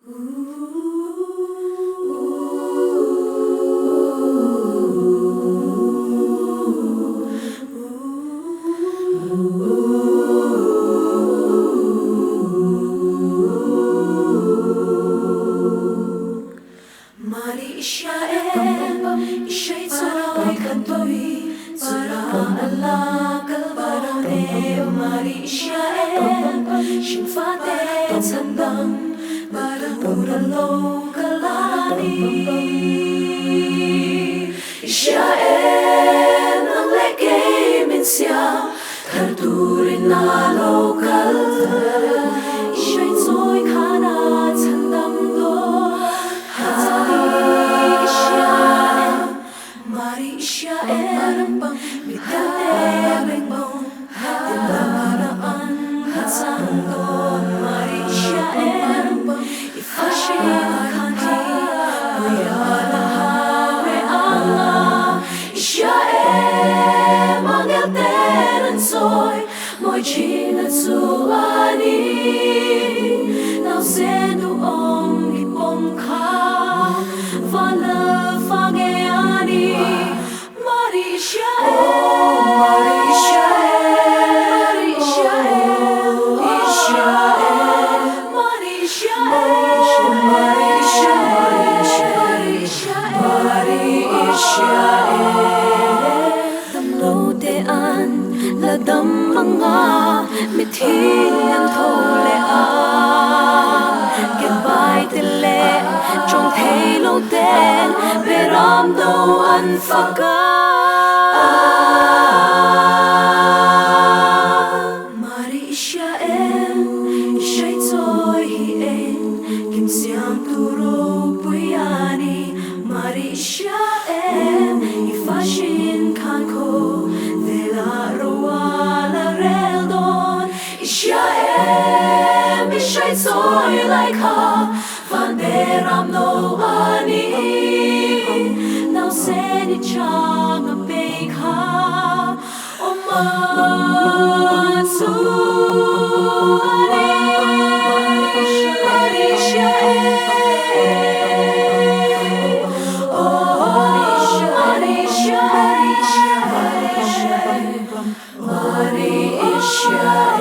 Mari Israel, Ishai Tzoroi Kantoi, Tzora Allah Kalbarone. Mari Israel, Shimfate Tzandam, Barapuralo Kalani. Israel, Naleke Minsia, Karturin na lokal. Ishai Tzoi Kana Tzandam do. Mari Israel, Midate Bengbong, Dilamaraan Hatzandon. Mari Israel, Ifashi Kanti, Ayala Hare Allah. Israel, Mangelteren Soy, Moichin Tsuani, Now Sedu Om Gipom Ka, Vala Fageani. Mari Israel, Mari Israel, Mari Israel, Israel, Mari Israel, Mari Israel, Mari Israel. Damlotean, ladam mga mithilan tholean. Goodbye tele, trong thấy lâu tên, beram đâu ăn phaka. Mari Israel, Ishai Tzoi hien, Kim siam turo puyani. Mari Israel, Ifashin kanko, Vela roa la reldon. Israel, Ishai Tzoi like her, Vanderam no ani. Now send it chang a big ha. Omatsu ani. Mari Israel, oh Mari Israel, Mari Israel, Mari Israel.